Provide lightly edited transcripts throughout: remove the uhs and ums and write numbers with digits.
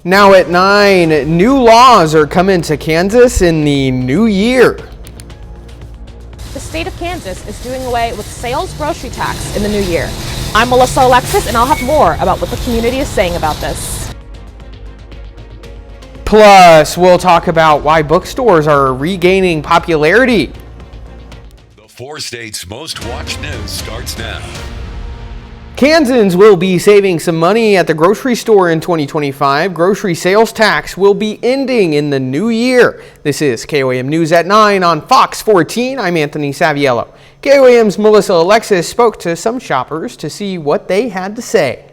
Now at 9, new laws are coming to Kansas in the new year. The state of Kansas is doing away with sales grocery tax in the new year. I'm Melissa Alexis, and I'll have more about what the community is saying about this. Plus, we'll talk about why bookstores are regaining popularity. The 4 states' most watched news starts now. Kansans will be saving some money at the grocery store in 2025. Grocery sales tax will be ending in the new year. This is KOAM News at 9 on Fox 14. I'm Anthony Saviello. KOAM's Melissa Alexis spoke to some shoppers to see what they had to say.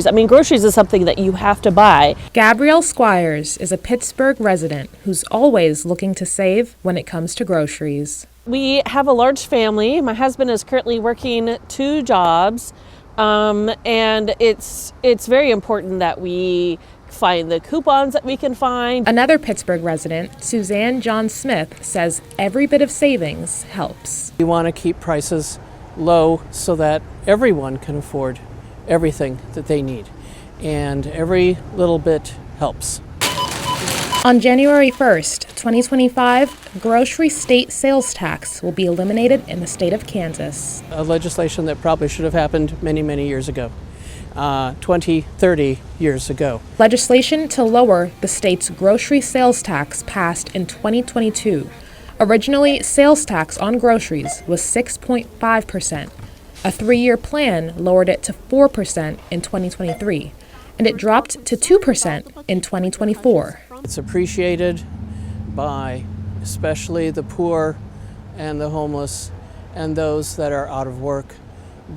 I mean, groceries is something that you have to buy. Gabrielle Squires is a Pittsburgh resident who's always looking to save when it comes to groceries. We have a large family. My husband is currently working 2 jobs, and it's very important that we find the coupons that we can find. Another Pittsburgh resident, Suzanne John Smith, says every bit of savings helps. We want to keep prices low so that everyone can afford everything that they need, and every little bit helps. On January 1st, 2025, grocery state sales tax will be eliminated in the state of Kansas. A legislation that probably should have happened many, many years ago, 20, 30 years ago. Legislation to lower the state's grocery sales tax passed in 2022. Originally, sales tax on groceries was 6.5%. A 3-year plan lowered it to 4% in 2023, and it dropped to 2% in 2024. It's appreciated by especially the poor and the homeless and those that are out of work,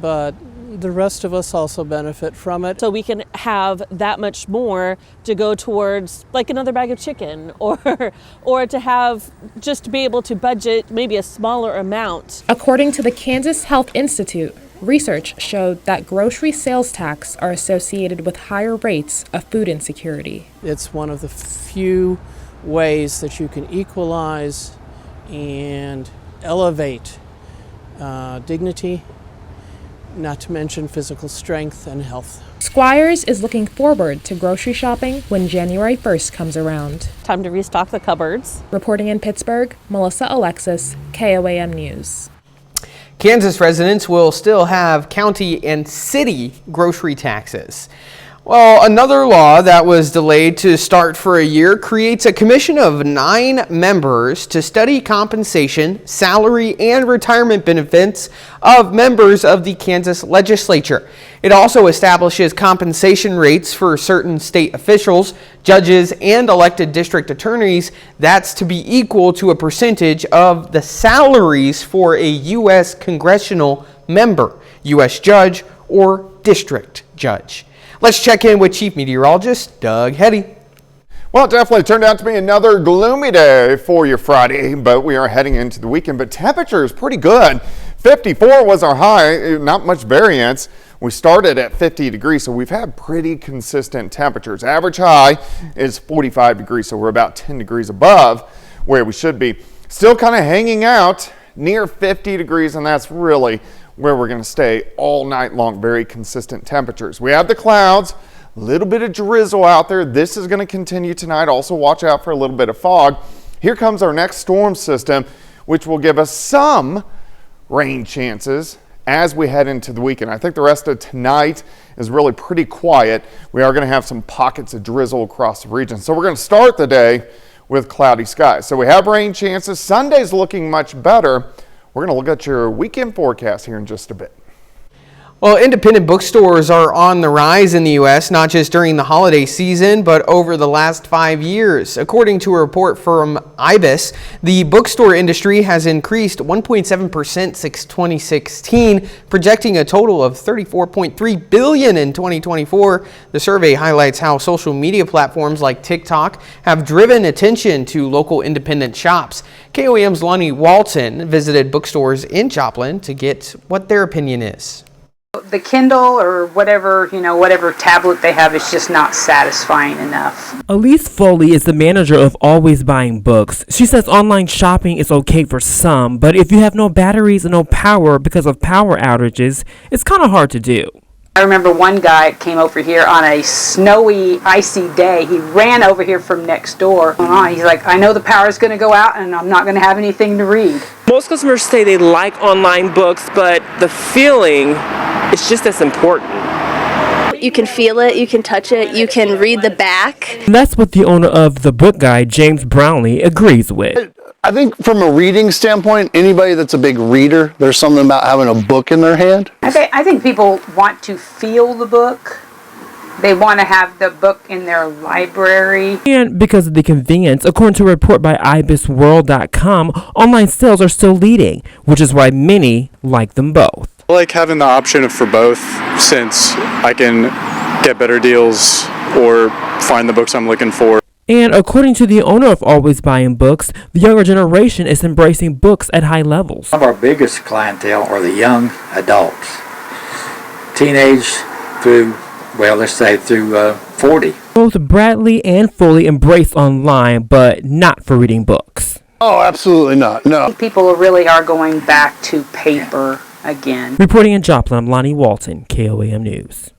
but the rest of us also benefit from it. So we can have that much more to go towards like another bag of chicken or to have just to be able to budget maybe a smaller amount. According to the Kansas Health Institute, research showed that grocery sales tax are associated with higher rates of food insecurity. It's one of the few ways that you can equalize and elevate dignity, not to mention physical strength and health. Squires is looking forward to grocery shopping when January 1st comes around. Time to restock the cupboards. Reporting in Pittsburgh, Melissa Alexis, KOAM News. Kansas residents will still have county and city grocery taxes. Well, another law that was delayed to start for a year creates a commission of 9 members to study compensation, salary, and retirement benefits of members of the Kansas legislature. It also establishes compensation rates for certain state officials, judges, and elected district attorneys that's to be equal to a percentage of the salaries for a U.S. congressional member, U.S. judge, or district judge. Let's check in with Chief Meteorologist Doug Heddy. Well, it definitely turned out to be another gloomy day for your Friday, but we are heading into the weekend. But temperature is pretty good. 54 was our high, not much variance. We started at 50 degrees, so we've had pretty consistent temperatures. Average high is 45 degrees, so we're about 10 degrees above where we should be. Still kind of hanging out near 50 degrees, and that's really where we're going to stay all night long. Very consistent temperatures. We have the clouds, a little bit of drizzle out there. This is going to continue tonight. Also watch out for a little bit of fog. Here comes our next storm system, which will give us some rain chances as we head into the weekend. I think the rest of tonight is really pretty quiet. We are going to have some pockets of drizzle across the region. So we're going to start the day with cloudy skies. So we have rain chances. Sunday's looking much better. We're going to look at your weekend forecast here in just a bit. Well, independent bookstores are on the rise in the U.S., not just during the holiday season, but over the last 5 years. According to a report from IBIS, the bookstore industry has increased 1.7% since 2016, projecting a total of $34.3 billion in 2024. The survey highlights how social media platforms like TikTok have driven attention to local independent shops. KOAM's Lonnie Walton visited bookstores in Joplin to get what their opinion is. The Kindle or whatever tablet they have is just not satisfying enough. Elise Foley is the manager of Always Buying Books. She says online shopping is okay for some, but if you have no batteries and no power because of power outages, it's kind of hard to do. I remember one guy came over here on a snowy, icy day. He ran over here from next door. He's like, I know the power's going to go out and I'm not going to have anything to read. Most customers say they like online books, but the feeling is just as important. You can feel it, you can touch it, you can read the back. And that's what the owner of the book guide, James Brownlee, agrees with. I think from a reading standpoint, anybody that's a big reader, there's something about having a book in their hand. I think people want to feel the book. They want to have the book in their library. And because of the convenience, according to a report by ibisworld.com, online sales are still leading, which is why many like them both. I like having the option for both, since I can get better deals or find the books I'm looking for. And according to the owner of Always Buying Books, the younger generation is embracing books at high levels. Some of our biggest clientele are the young adults, teenage through, well, let's say through 40. Both Bradley and Foley embrace online, but not for reading books. Oh, absolutely not, no. People really are going back to paper again. Reporting in Joplin, I'm Lonnie Walton, KOAM News.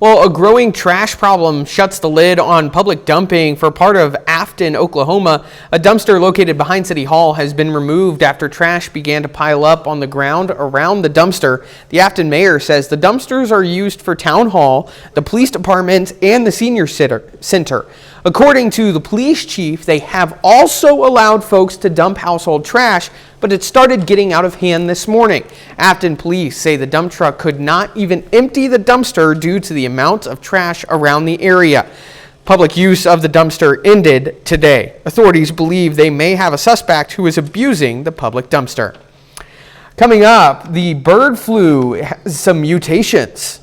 Well, a growing trash problem shuts the lid on public dumping for part of Afton, Oklahoma. A dumpster located behind City Hall has been removed after trash began to pile up on the ground around the dumpster. The Afton mayor says the dumpsters are used for town hall, the police department, and the senior center. According to the police chief, they have also allowed folks to dump household trash, but it started getting out of hand this morning. Afton police say the dump truck could not even empty the dumpster due to the amount of trash around the area. Public use of the dumpster ended today. Authorities believe they may have a suspect who is abusing the public dumpster. Coming up, the bird flu has some mutations.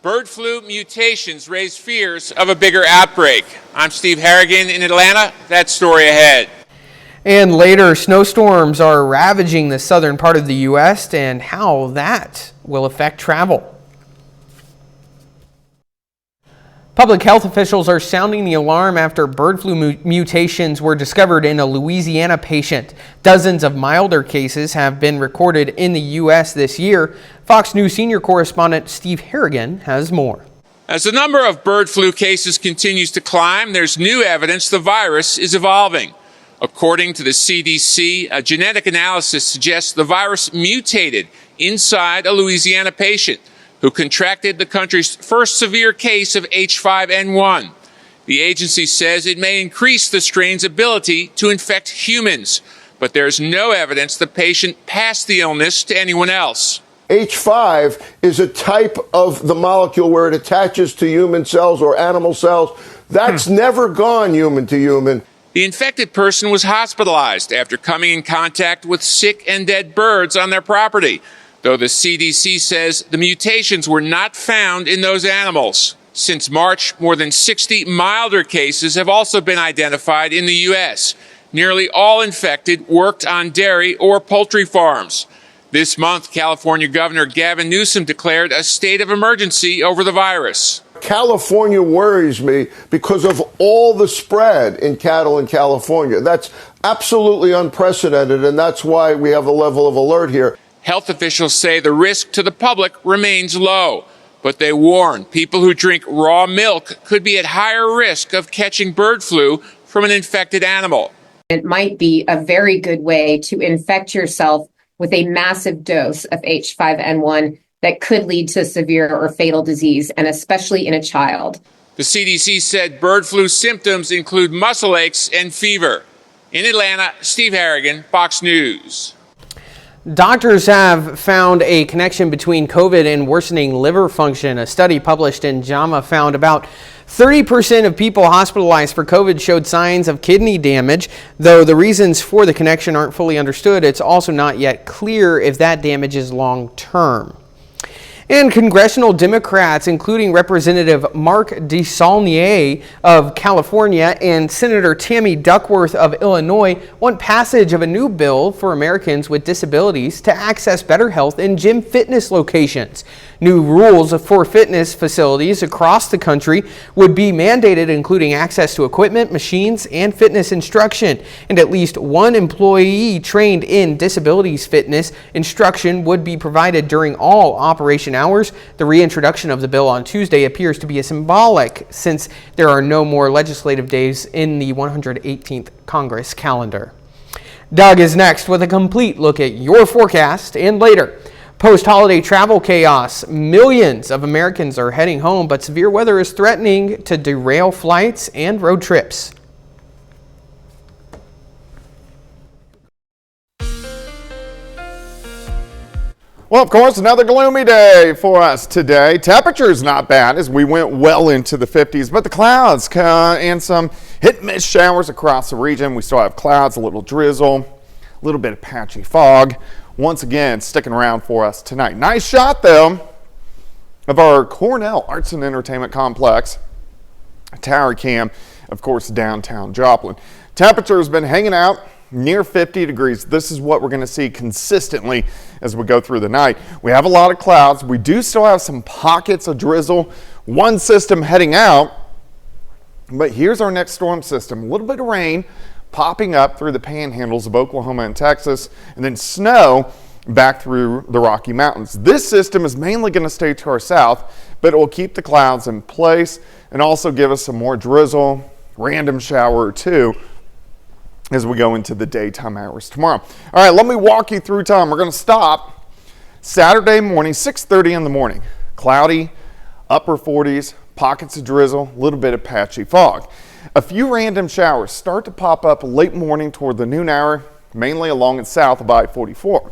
Bird flu mutations raise fears of a bigger outbreak. I'm Steve Harrigan in Atlanta. That story ahead. And later, snowstorms are ravaging the southern part of the U.S. and how that will affect travel. Public health officials are sounding the alarm after bird flu mutations were discovered in a Louisiana patient. Dozens of milder cases have been recorded in the U.S. this year. Fox News senior correspondent Steve Harrigan has more. As the number of bird flu cases continues to climb, there's new evidence the virus is evolving. According to the CDC, a genetic analysis suggests the virus mutated inside a Louisiana patient who contracted the country's first severe case of H5N1. The agency says it may increase the strain's ability to infect humans, but there's no evidence the patient passed the illness to anyone else. H5 is a type of the molecule where it attaches to human cells or animal cells. That's never gone human to human. The infected person was hospitalized after coming in contact with sick and dead birds on their property, though the CDC says the mutations were not found in those animals. Since March, more than 60 milder cases have also been identified in the U.S. Nearly all infected worked on dairy or poultry farms. This month, California Governor Gavin Newsom declared a state of emergency over the virus. California worries me because of all the spread in cattle in California. That's absolutely unprecedented, and that's why we have a level of alert here. Health officials say the risk to the public remains low, but they warn people who drink raw milk could be at higher risk of catching bird flu from an infected animal. It might be a very good way to infect yourself with a massive dose of H5N1 that could lead to severe or fatal disease, and especially in a child. The CDC said bird flu symptoms include muscle aches and fever. In Atlanta, Steve Harrigan, Fox News. Doctors have found a connection between COVID and worsening liver function. A study published in JAMA found about 30% of people hospitalized for COVID showed signs of kidney damage. Though the reasons for the connection aren't fully understood, it's also not yet clear if that damage is long-term. And congressional Democrats, including Representative Mark DeSaulnier of California and Senator Tammy Duckworth of Illinois, want passage of a new bill for Americans with disabilities to access better health in gym fitness locations. New rules for fitness facilities across the country would be mandated, including access to equipment, machines, and fitness instruction. And at least one employee trained in disabilities fitness instruction would be provided during all operation hours hours. The reintroduction of the bill on Tuesday appears to be a symbolic, since there are no more legislative days in the 118th Congress calendar. Doug is next with a complete look at your forecast, and later, post-holiday travel chaos. Millions of Americans are heading home, but severe weather is threatening to derail flights and road trips. Well, of course, another gloomy day for us today. Temperature's not bad as we went well into the 50s, but the clouds and some hit-and-miss showers across the region. We still have clouds, a little drizzle, a little bit of patchy fog. Once again, sticking around for us tonight. Nice shot, though, of our Cornell Arts and Entertainment Complex tower cam, of course, downtown Joplin. Temperature's been hanging out near 50 degrees. This is what we're going to see consistently as we go through the night. We have a lot of clouds. We do still have some pockets of drizzle. One system heading out, but here's our next storm system. A little bit of rain popping up through the panhandles of Oklahoma and Texas, and then snow back through the Rocky Mountains. This system is mainly going to stay to our south, but it will keep the clouds in place and also give us some more drizzle, random shower or two as we go into the daytime hours tomorrow. All right, let me walk you through time. We're going to stop Saturday morning, 6:30 in the morning. Cloudy, upper 40s, pockets of drizzle, a little bit of patchy fog. A few random showers start to pop up late morning toward the noon hour, mainly along and south of I-44.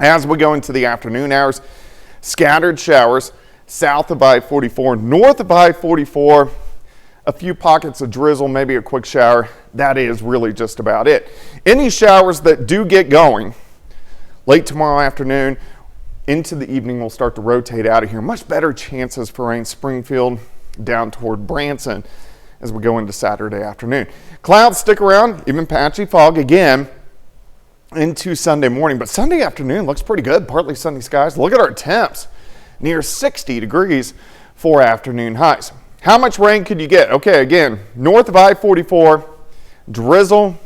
As we go into the afternoon hours, scattered showers south of I-44, north of I-44, a few pockets of drizzle, maybe a quick shower. That is really just about it. Any showers that do get going late tomorrow afternoon into the evening will start to rotate out of here. Much better chances for rain Springfield down toward Branson as we go into Saturday afternoon. Clouds stick around, even patchy fog again into Sunday morning, but Sunday afternoon looks pretty good. Partly sunny skies. Look at our temps, near 60 degrees for afternoon highs. How much rain could you get? Okay, again, north of I-44, drizzle,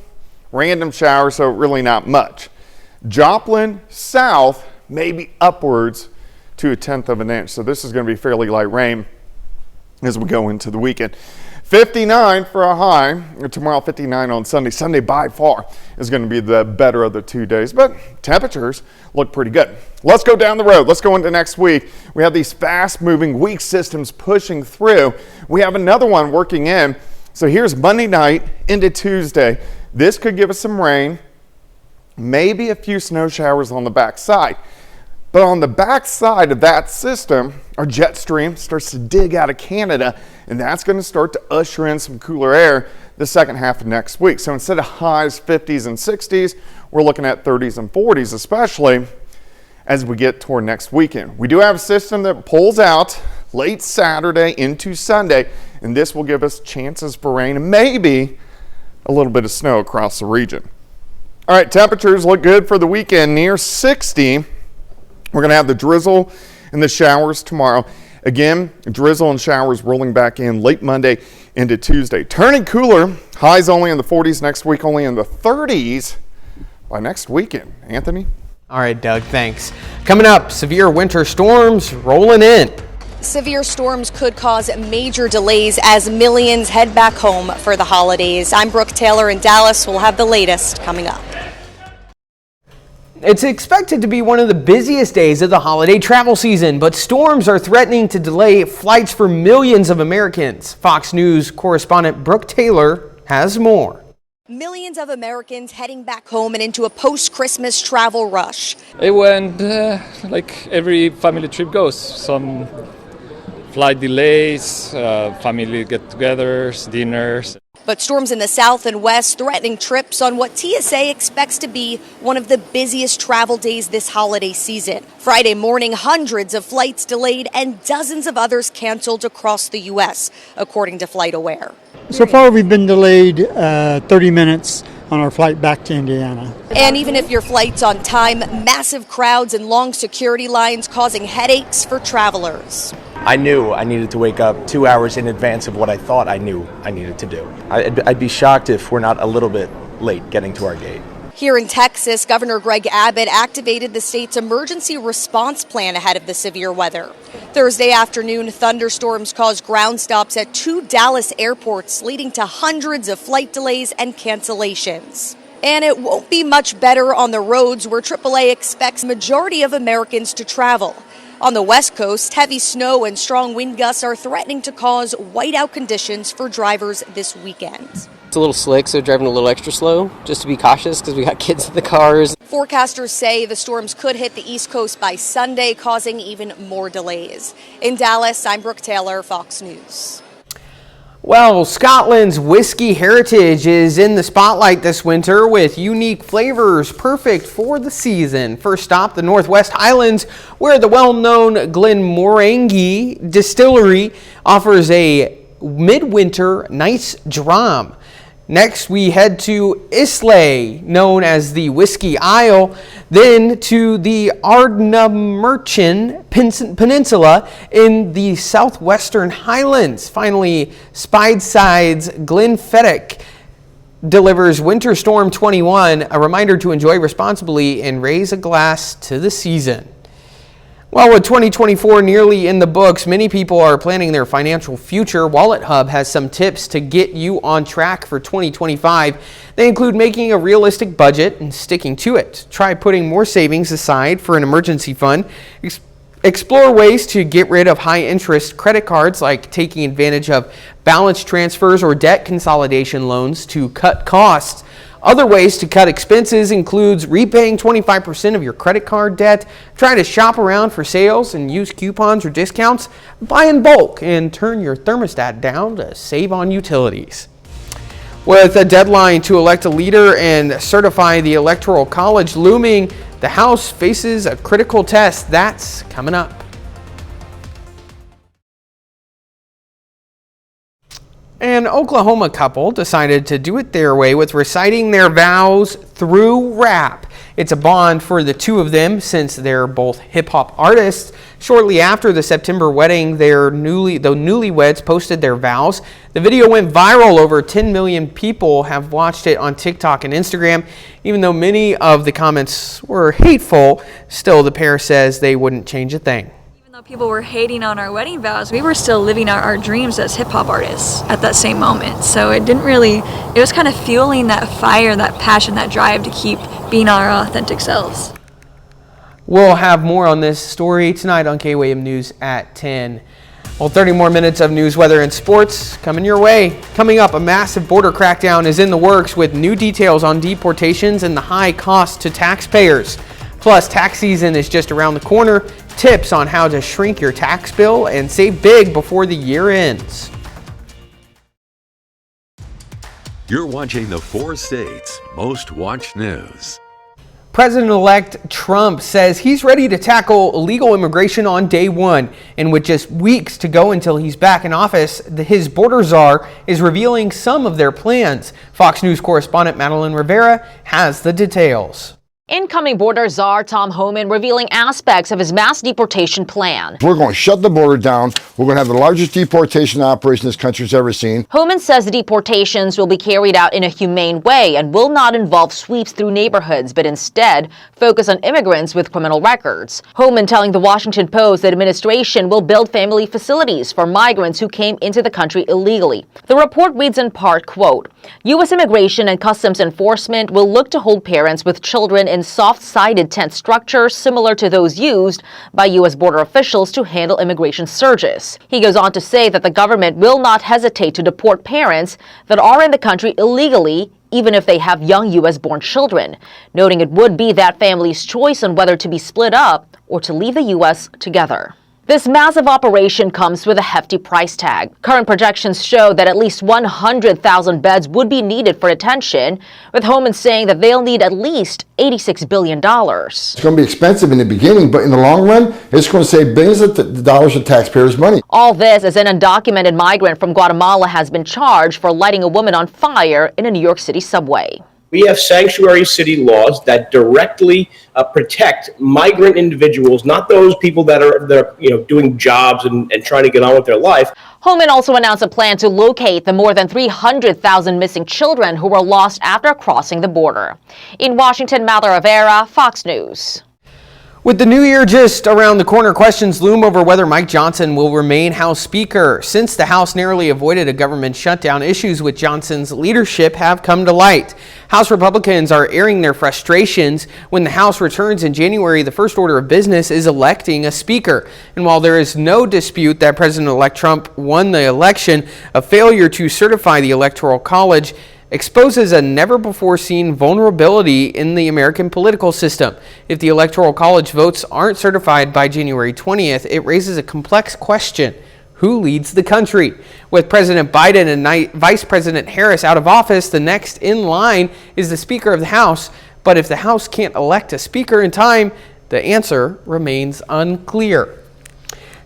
random showers, so really not much. Joplin south, maybe upwards to 1/10 of an inch. So this is going to be fairly light rain as we go into the weekend. 59 for a high. Tomorrow, 59 on Sunday. Sunday by far is going to be the better of the 2 days, but temperatures look pretty good. Let's go down the road. Let's go into next week. We have these fast-moving weak systems pushing through. We have another one working in. So here's Monday night into Tuesday. This could give us some rain, maybe a few snow showers on the backside. But on the backside of that system, our jet stream starts to dig out of Canada, and that's going to start to usher in some cooler air the second half of next week. So instead of highs 50s and 60s, we're looking at 30s and 40s, especially as we get toward next weekend. We do have a system that pulls out late Saturday into Sunday, and this will give us chances for rain and maybe a little bit of snow across the region. All right, temperatures look good for the weekend, near 60. We're going to have the drizzle and the showers tomorrow. Again, drizzle and showers rolling back in late Monday into Tuesday. Turning cooler, highs only in the 40s next week, only in the 30s by next weekend. Anthony? All right, Doug, thanks. Coming up, severe winter storms rolling in. Severe storms could cause major delays as millions head back home for the holidays. I'm Brooke Taylor in Dallas. We'll have the latest coming up. It's expected to be one of the busiest days of the holiday travel season, but storms are threatening to delay flights for millions of Americans. Fox News correspondent Brooke Taylor has more. Millions of Americans heading back home and into a post-Christmas travel rush. It went like every family trip goes. Some flight delays, family get-togethers, dinners. But storms in the south and west threatening trips on what TSA expects to be one of the busiest travel days this holiday season. Friday morning, hundreds of flights delayed and dozens of others canceled across the U.S., according to FlightAware. So far, we've been delayed 30 minutes on our flight back to Indiana. And even if your flight's on time, massive crowds and long security lines causing headaches for travelers. I knew I needed to wake up 2 hours in advance of what I thought I knew I needed to do. I'd be shocked if we're not a little bit late getting to our gate. Here in Texas, Governor Greg Abbott activated the state's emergency response plan ahead of the severe weather. Thursday afternoon, thunderstorms caused ground stops at 2 Dallas airports, leading to hundreds of flight delays and cancellations. And it won't be much better on the roads where AAA expects the majority of Americans to travel. On the West Coast, heavy snow and strong wind gusts are threatening to cause whiteout conditions for drivers this weekend. It's a little slick, so driving a little extra slow, just to be cautious because we got kids in the cars. Forecasters say the storms could hit the East Coast by Sunday, causing even more delays. In Dallas, I'm Brooke Taylor, Fox News. Well, Scotland's whiskey heritage is in the spotlight this winter with unique flavors perfect for the season. First stop, the Northwest Highlands, where the well-known Glenmorangie distillery offers a midwinter nice dram. Next, we head to Islay, known as the Whiskey Isle, then to the Ardnamurchan Peninsula in the southwestern Highlands. Finally, Spideside's Glenfiddich delivers Winter Storm 21, a reminder to enjoy responsibly and raise a glass to the season. Well, with 2024 nearly in the books, many people are planning their financial future. Wallet Hub has some tips to get you on track for 2025. They include making a realistic budget and sticking to it. Try putting more savings aside for an emergency fund. Explore ways to get rid of high-interest credit cards, like taking advantage of balance transfers or debt consolidation loans to cut costs. Other ways to cut expenses includes repaying 25% of your credit card debt, try to shop around for sales and use coupons or discounts, buy in bulk, and turn your thermostat down to save on utilities. With a deadline to elect a leader and certify the Electoral College looming, the House faces a critical test. That's coming up. An Oklahoma couple decided to do it their way with reciting their vows through rap. It's a bond for the two of them since they're both hip-hop artists. Shortly after the September wedding, the newlyweds posted their vows. The video went viral. Over 10 million people have watched it on TikTok and Instagram. Even though many of the comments were hateful, still the pair says they wouldn't change a thing. People were hating on our wedding vows, we were still living our dreams as hip-hop artists at that same moment. So it was kind of fueling that fire, that passion, that drive to keep being our authentic selves. We'll have more on this story tonight on KWAM News at 10. Well, 30 more minutes of news, weather, and sports coming your way. Coming up, a massive border crackdown is in the works with new details on deportations and the high cost to taxpayers. Plus, tax season is just around the corner. Tips on how to shrink your tax bill and save big before the year ends. You're watching the 4 states' most watched news. President-elect Trump says he's ready to tackle illegal immigration on day one. And with just weeks to go until he's back in office, his border czar is revealing some of their plans. Fox News correspondent Madeline Rivera has the details. Incoming border czar Tom Homan revealing aspects of his mass deportation plan. We're going to shut the border down. We're going to have the largest deportation operation this country's ever seen. Homan says the deportations will be carried out in a humane way and will not involve sweeps through neighborhoods, but instead focus on immigrants with criminal records. Homan telling the Washington Post that administration will build family facilities for migrants who came into the country illegally. The report reads in part, quote, U.S. Immigration and Customs Enforcement will look to hold parents with children in soft-sided tent structures similar to those used by U.S. border officials to handle immigration surges. He goes on to say that the government will not hesitate to deport parents that are in the country illegally, even if they have young U.S.-born children, noting it would be that family's choice on whether to be split up or to leave the U.S. together. This massive operation comes with a hefty price tag. Current projections show that at least 100,000 beds would be needed for detention, with Homan saying that they'll need at least $86 billion. It's going to be expensive in the beginning, but in the long run, it's going to save billions of dollars of taxpayers' money. All this as an undocumented migrant from Guatemala has been charged for lighting a woman on fire in a New York City subway. We have sanctuary city laws that directly protect migrant individuals, not those people that are doing jobs and trying to get on with their life. Holman also announced a plan to locate the more than 300,000 missing children who were lost after crossing the border. In Washington, Mather Rivera, Fox News. With the new year just around the corner, questions loom over whether Mike Johnson will remain House Speaker. Since the House narrowly avoided a government shutdown, issues with Johnson's leadership have come to light. House Republicans are airing their frustrations. When the House returns in January, the first order of business is electing a speaker. And while there is no dispute that President-elect Trump won the election, a failure to certify the Electoral College exposes a never-before-seen vulnerability in the American political system. If the Electoral College votes aren't certified by January 20th, it raises a complex question. Who leads the country? With President Biden and Vice President Harris out of office, the next in line is the Speaker of the House. But if the House can't elect a Speaker in time, the answer remains unclear.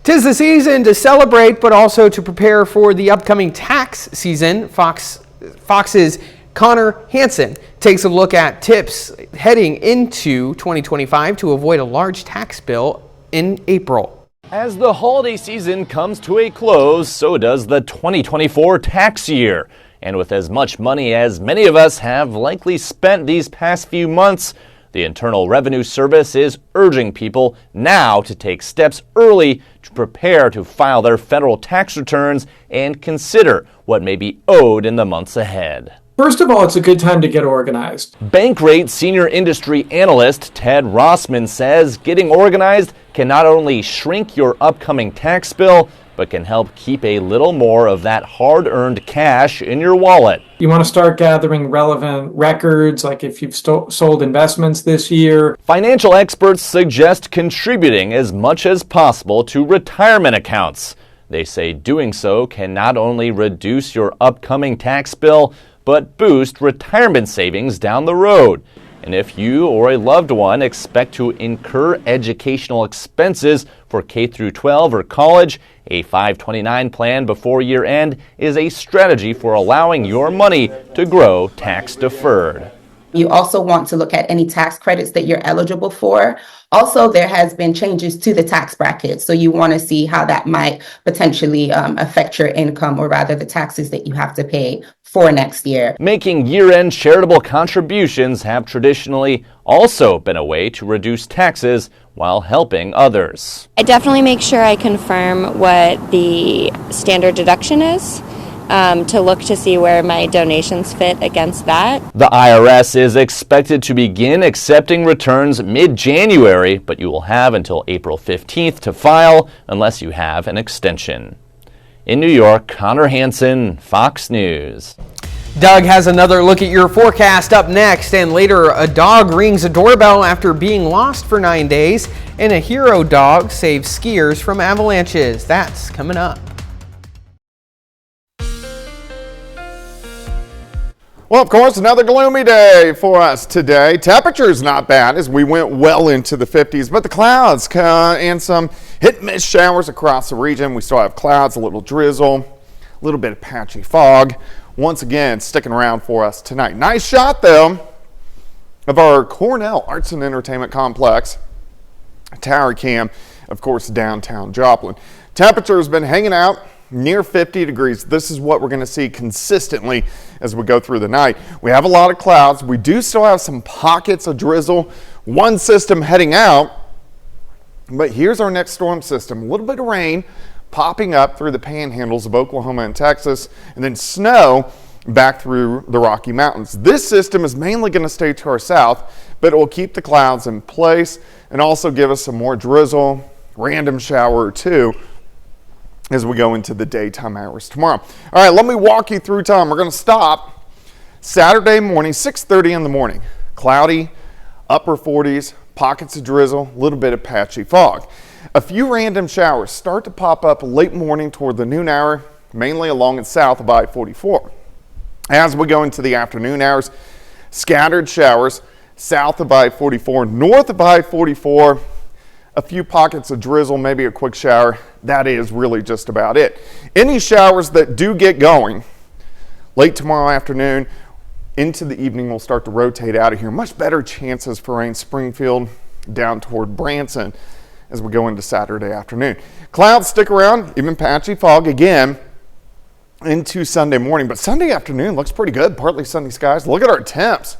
'Tis the season to celebrate, but also to prepare for the upcoming tax season. Fox's Connor Hansen takes a look at tips heading into 2025 to avoid a large tax bill in April. As the holiday season comes to a close, so does the 2024 tax year. And with as much money as many of us have likely spent these past few months, the Internal Revenue Service is urging people now to take steps early to prepare to file their federal tax returns and consider what may be owed in the months ahead. First of all, it's a good time to get organized. Bankrate senior industry analyst Ted Rossman says getting organized can not only shrink your upcoming tax bill, but can help keep a little more of that hard-earned cash in your wallet. You want to start gathering relevant records, like if you've sold investments this year. Financial experts suggest contributing as much as possible to retirement accounts. They say doing so can not only reduce your upcoming tax bill, but boost retirement savings down the road. And if you or a loved one expect to incur educational expenses for K through 12 or college, a 529 plan before year end is a strategy for allowing your money to grow tax deferred. You also want to look at any tax credits that you're eligible for. Also, there has been changes to the tax bracket, so you want to see how that might potentially affect your income, or rather the taxes that you have to pay for next year. Making year-end charitable contributions have traditionally also been a way to reduce taxes while helping others. I definitely make sure I confirm what the standard deduction is, to look to see where my donations fit against that. The IRS is expected to begin accepting returns mid-January, but you will have until April 15th to file unless you have an extension. In New York, Connor Hansen, Fox News. Doug has another look at your forecast up next, and later a dog rings a doorbell after being lost for 9 days, and a hero dog saves skiers from avalanches. That's coming up. Well, of course, another gloomy day for us today. Temperature's not bad as we went well into the 50s, but the clouds and some hit-and-miss showers across the region. We still have clouds, a little drizzle, a little bit of patchy fog. Once again, sticking around for us tonight. Nice shot, though, of our Cornell Arts and Entertainment Complex tower cam, of course, downtown Joplin. Temperature's been hanging out near 50 degrees. This is what we're going to see consistently as we go through the night. We have a lot of clouds. We do still have some pockets of drizzle. One system heading out, but here's our next storm system. A little bit of rain popping up through the panhandles of Oklahoma and Texas, and then snow back through the Rocky Mountains. This system is mainly going to stay to our south, but it will keep the clouds in place and also give us some more drizzle, random shower or two as we go into the daytime hours tomorrow. All right, let me walk you through time. We're going to stop Saturday morning, 6:30 in the morning. Cloudy, upper 40s, pockets of drizzle, a little bit of patchy fog. A few random showers start to pop up late morning toward the noon hour, mainly along and south of I-44. As we go into the afternoon hours, scattered showers south of I-44, north of I-44, a few pockets of drizzle, maybe a quick shower. That is really just about it. Any showers that do get going late tomorrow afternoon into the evening, we'll start to rotate out of here. Much better chances for rain. Springfield down toward Branson as we go into Saturday afternoon. Clouds stick around, even patchy fog again into Sunday morning, but Sunday afternoon looks pretty good. Partly sunny skies. Look at our temps,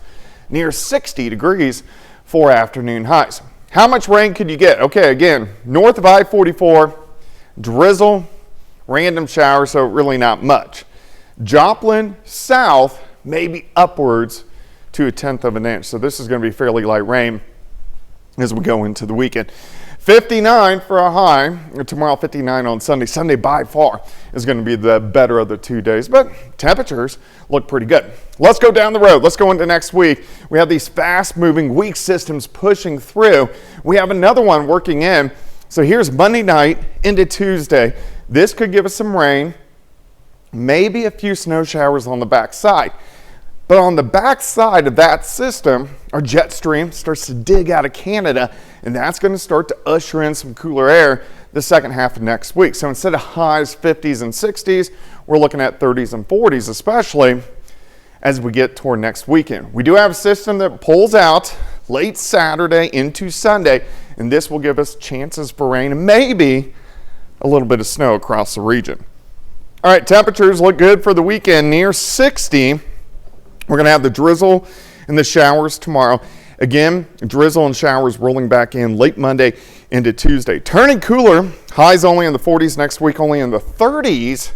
near 60 degrees for afternoon highs. How much rain could you get? Okay, again, north of I-44, drizzle, random showers, so really not much. Joplin south, maybe upwards to 1/10 of an inch. So this is going to be fairly light rain as we go into the weekend. 59 for a high. Tomorrow 59 on Sunday. Sunday by far is going to be the better of the 2 days, but temperatures look pretty good. Let's go down the road. Let's go into next week. We have these fast moving weak systems pushing through. We have another one working in. So here's Monday night into Tuesday. This could give us some rain, maybe a few snow showers on the back side. But on the back side of that system, our jet stream starts to dig out of Canada, and that's going to start to usher in some cooler air the second half of next week. So instead of highs 50s and 60s, we're looking at 30s and 40s, especially as we get toward next weekend. We do have a system that pulls out late Saturday into Sunday, and this will give us chances for rain and maybe a little bit of snow across the region. All right, temperatures look good for the weekend, near 60. We're going to have the drizzle and the showers tomorrow. Again, drizzle and showers rolling back in late Monday into Tuesday. Turning cooler, highs only in the 40s next week, only in the 30s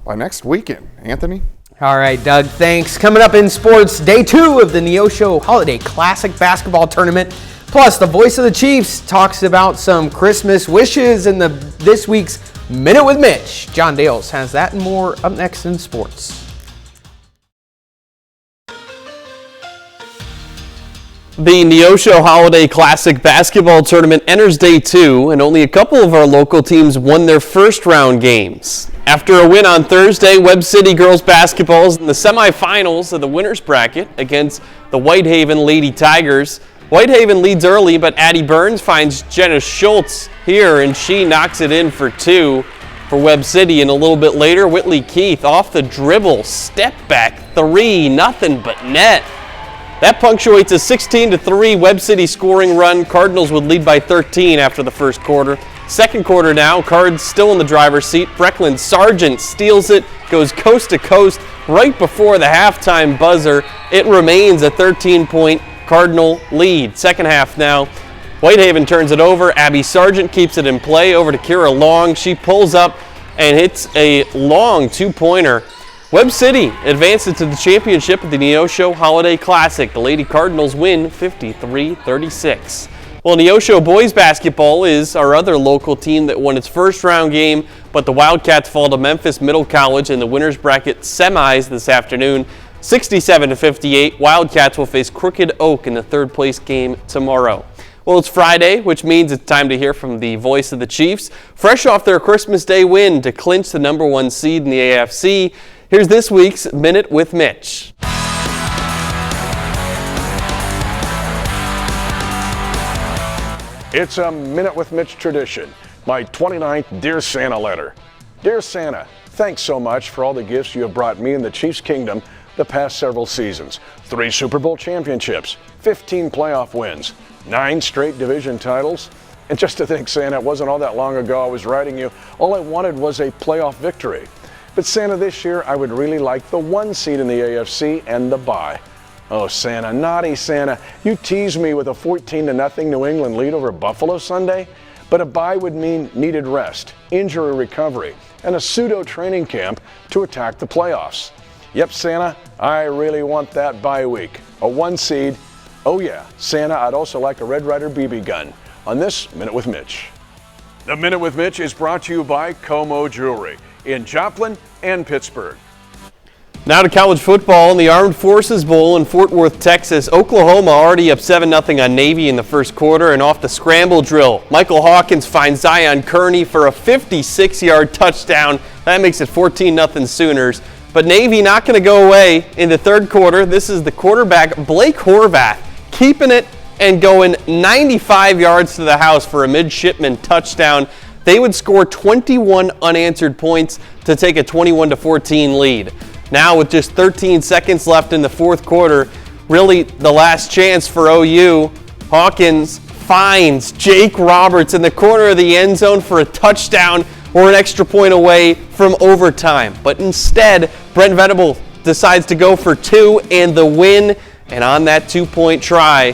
by next weekend. Anthony? All right, Doug, thanks. Coming up in sports, day 2 of the Neosho Holiday Classic Basketball Tournament. Plus, the voice of the Chiefs talks about some Christmas wishes in this week's Minute with Mitch. John Dales has that and more up next in sports. The Neosho Holiday Classic Basketball Tournament enters day 2, and only a couple of our local teams won their first round games. After a win on Thursday, Webb City girls basketball is in the semifinals of the winners bracket against the Whitehaven Lady Tigers. Whitehaven leads early, but Addie Burns finds Jenna Schultz here, and she knocks it in for 2 for Webb City. And a little bit later, Whitley Keith off the dribble, step back 3, nothing but net. That punctuates a 16-3 Webb City scoring run. Cardinals would lead by 13 after the first quarter. Second quarter now, Cards still in the driver's seat. Brecklin Sargent steals it, goes coast to coast right before the halftime buzzer. It remains a 13-point Cardinal lead. Second half now, Whitehaven turns it over. Abby Sargent keeps it in play over to Kira Long. She pulls up and hits a long 2-pointer. Webb City advances to the championship of the Neosho Holiday Classic. The Lady Cardinals win 53-36. Well, Neosho boys basketball is our other local team that won its first round game, but the Wildcats fall to Memphis Middle College in the winners bracket semis this afternoon. 67-58. Wildcats will face Crooked Oak in the third place game tomorrow. Well, it's Friday, which means it's time to hear from the voice of the Chiefs. Fresh off their Christmas Day win to clinch the #1 seed in the AFC, here's this week's Minute with Mitch. It's a Minute with Mitch tradition, my 29th Dear Santa letter. Dear Santa, thanks so much for all the gifts you have brought me and the Chiefs Kingdom the past several seasons. 3 Super Bowl championships, 15 playoff wins, 9 straight division titles. And just to think, Santa, it wasn't all that long ago I was writing you, all I wanted was a playoff victory. But Santa, this year I would really like the 1 seed in the AFC and the bye. Oh, Santa, naughty Santa, you teased me with a 14-0 New England lead over Buffalo Sunday, but a bye would mean needed rest, injury recovery, and a pseudo training camp to attack the playoffs. Yep, Santa, I really want that bye week. A 1 seed. Oh yeah, Santa, I'd also like a Red Ryder BB gun. On this Minute with Mitch. The Minute with Mitch is brought to you by Como Jewelry in Joplin and Pittsburgh. Now to college football in the Armed Forces Bowl in Fort Worth, Texas. Oklahoma already up 7-0 on Navy in the first quarter, and off the scramble drill, Michael Hawkins finds Zion Kearney for a 56-yard touchdown. That makes it 14-0 Sooners. But Navy not going to go away in the third quarter. This is the quarterback, Blake Horvath, keeping it and going 95 yards to the house for a midshipman touchdown. They would score 21 unanswered points to take a 21-14 lead. Now with just 13 seconds left in the fourth quarter, really the last chance for OU, Hawkins finds Jake Roberts in the corner of the end zone for a touchdown or an extra point away from overtime. But instead, Brent Venable decides to go for two and the win. And on that 2-point try,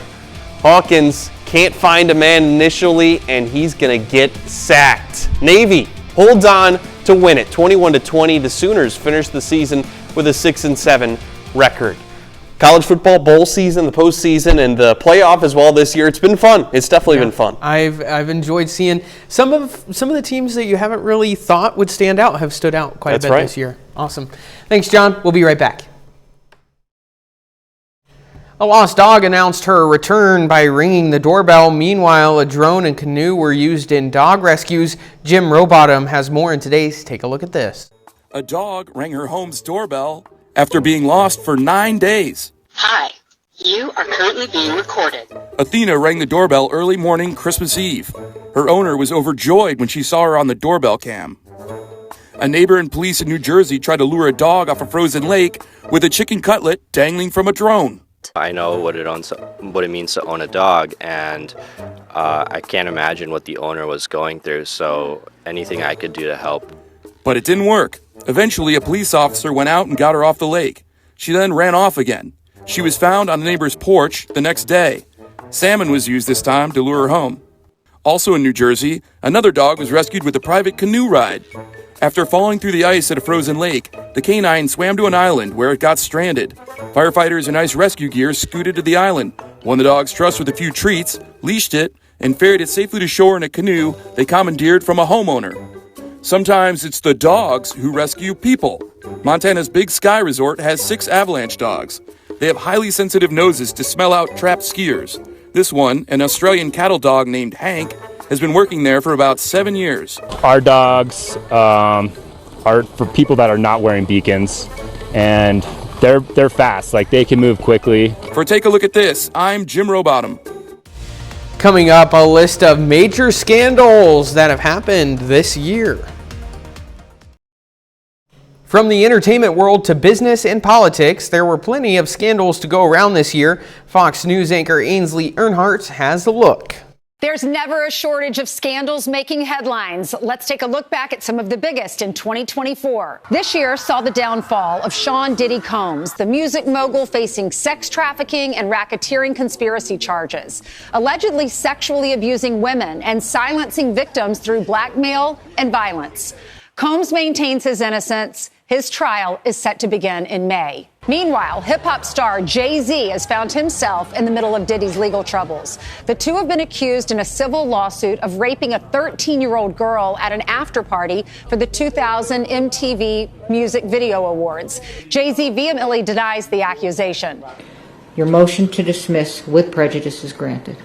Hawkins can't find a man initially, and he's going to get sacked. Navy holds on to win it, 21-20. The Sooners finish the season with a 6-7 record. College football bowl season, the postseason, and the playoff as well this year. It's been fun. It's definitely been fun. I've enjoyed seeing some of the teams that you haven't really thought would stand out have stood out quite a bit this year. Awesome. Thanks, John. We'll be right back. A lost dog announced her return by ringing the doorbell. Meanwhile, a drone and canoe were used in dog rescues. Jim Rowbottom has more in today's Take a Look at This. A dog rang her home's doorbell after being lost for 9 days. Hi, you are currently being recorded. Athena rang the doorbell early morning Christmas Eve. Her owner was overjoyed when she saw her on the doorbell cam. A neighbor and police in New Jersey tried to lure a dog off a frozen lake with a chicken cutlet dangling from a drone. I know what it means to own a dog, and I can't imagine what the owner was going through, so anything I could do to help. But it didn't work. Eventually, a police officer went out and got her off the lake. She then ran off again. She was found on the neighbor's porch the next day. Salmon was used this time to lure her home. Also in New Jersey, another dog was rescued with a private canoe ride. After falling through the ice at a frozen lake, the canine swam to an island where it got stranded. Firefighters in ice rescue gear scooted to the island, won the dog's trust with a few treats, leashed it, and ferried it safely to shore in a canoe they commandeered from a homeowner. Sometimes it's the dogs who rescue people. Montana's Big Sky Resort has 6 avalanche dogs. They have highly sensitive noses to smell out trapped skiers. This one, an Australian cattle dog named Hank, has been working there for about 7 years. Our dogs are for people that are not wearing beacons, and they're fast. Like, they can move quickly. For Take a Look at This, I'm Jim Rowbottom. Coming up, a list of major scandals that have happened this year. From the entertainment world to business and politics, there were plenty of scandals to go around this year. Fox News anchor Ainsley Earnhardt has a look. There's never a shortage of scandals making headlines. Let's take a look back at some of the biggest in 2024. This year saw the downfall of Sean Diddy Combs, the music mogul facing sex trafficking and racketeering conspiracy charges, allegedly sexually abusing women and silencing victims through blackmail and violence. Combs maintains his innocence. His trial is set to begin in May. Meanwhile, hip-hop star Jay-Z has found himself in the middle of Diddy's legal troubles. The two have been accused in a civil lawsuit of raping a 13-year-old girl at an after-party for the 2000 MTV Music Video Awards. Jay-Z vehemently denies the accusation. Your motion to dismiss with prejudice is granted.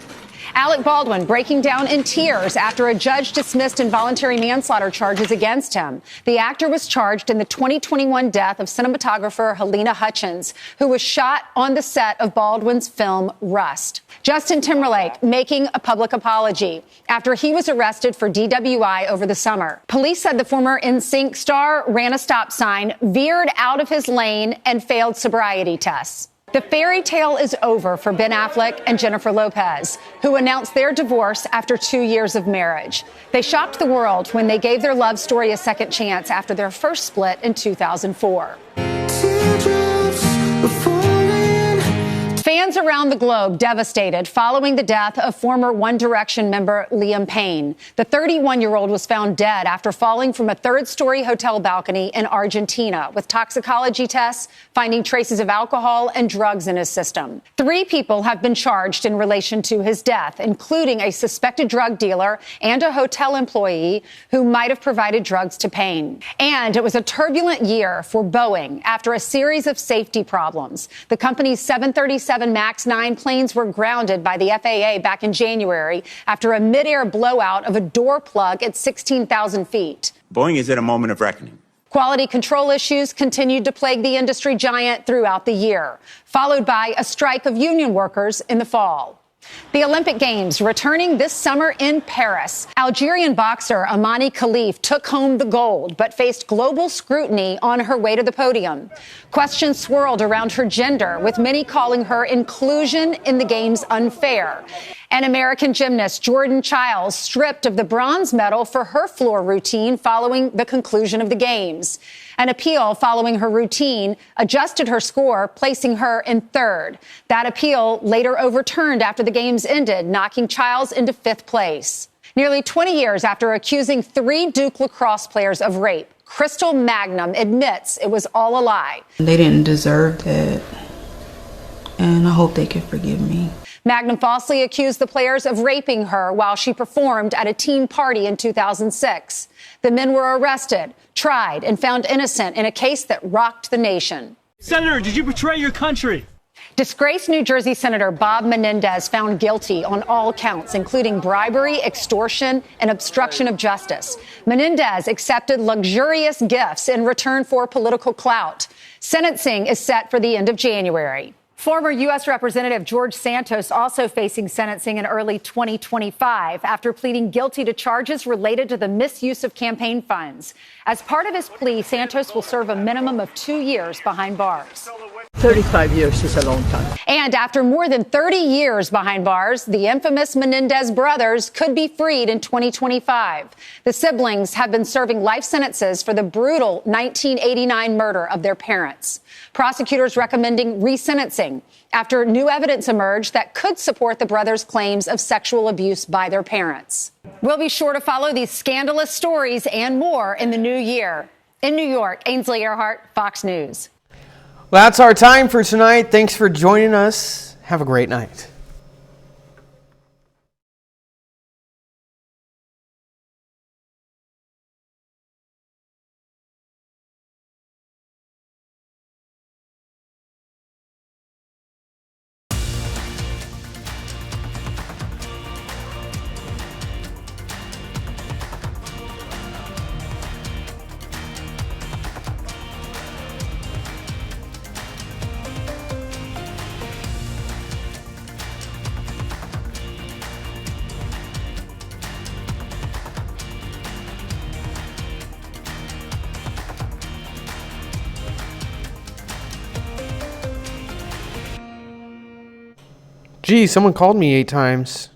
Alec Baldwin breaking down in tears after a judge dismissed involuntary manslaughter charges against him. The actor was charged in the 2021 death of cinematographer Helena Hutchins, who was shot on the set of Baldwin's film Rust. Justin Timberlake making a public apology after he was arrested for DWI over the summer. Police said the former NSYNC star ran a stop sign, veered out of his lane, and failed sobriety tests. The fairy tale is over for Ben Affleck and Jennifer Lopez, who announced their divorce after 2 years of marriage. They shocked the world when they gave their love story a second chance after their first split in 2004. Fans around the globe devastated following the death of former One Direction member Liam Payne. The 31-year-old was found dead after falling from a third-story hotel balcony in Argentina, with toxicology tests finding traces of alcohol and drugs in his system. 3 people have been charged in relation to his death, including a suspected drug dealer and a hotel employee who might have provided drugs to Payne. And it was a turbulent year for Boeing after a series of safety problems. The company's 737 MAX 9 planes were grounded by the FAA back in January after a mid-air blowout of a door plug at 16,000 feet. Boeing is at a moment of reckoning. Quality control issues continued to plague the industry giant throughout the year, followed by a strike of union workers in the fall. The Olympic Games returning this summer in Paris. Algerian boxer Amani Khalif took home the gold, but faced global scrutiny on her way to the podium. Questions swirled around her gender, with many calling her inclusion in the Games unfair. And American gymnast Jordan Chiles stripped of the bronze medal for her floor routine following the conclusion of the Games. An appeal following her routine adjusted her score, placing her in third. That appeal later overturned after the Games ended, knocking Chiles into fifth place. Nearly 20 years after accusing 3 Duke lacrosse players of rape, Crystal Magnum admits it was all a lie. They didn't deserve that, and I hope they can forgive me. Magnum falsely accused the players of raping her while she performed at a team party in 2006. The men were arrested, tried, and found innocent in a case that rocked the nation. Senator, did you betray your country? Disgraced New Jersey Senator Bob Menendez found guilty on all counts, including bribery, extortion, and obstruction of justice. Menendez accepted luxurious gifts in return for political clout. Sentencing is set for the end of January. Former U.S. Representative George Santos also facing sentencing in early 2025 after pleading guilty to charges related to the misuse of campaign funds. As part of his plea, Santos will serve a minimum of 2 years behind bars. 35 years is a long time. And after more than 30 years behind bars, the infamous Menendez brothers could be freed in 2025. The siblings have been serving life sentences for the brutal 1989 murder of their parents. Prosecutors recommending resentencing after new evidence emerged that could support the brothers' claims of sexual abuse by their parents. We'll be sure to follow these scandalous stories and more in the new year. In New York, Ainsley Earhart, Fox News. Well, that's our time for tonight. Thanks for joining us. Have a great night. Gee, someone called me 8 times.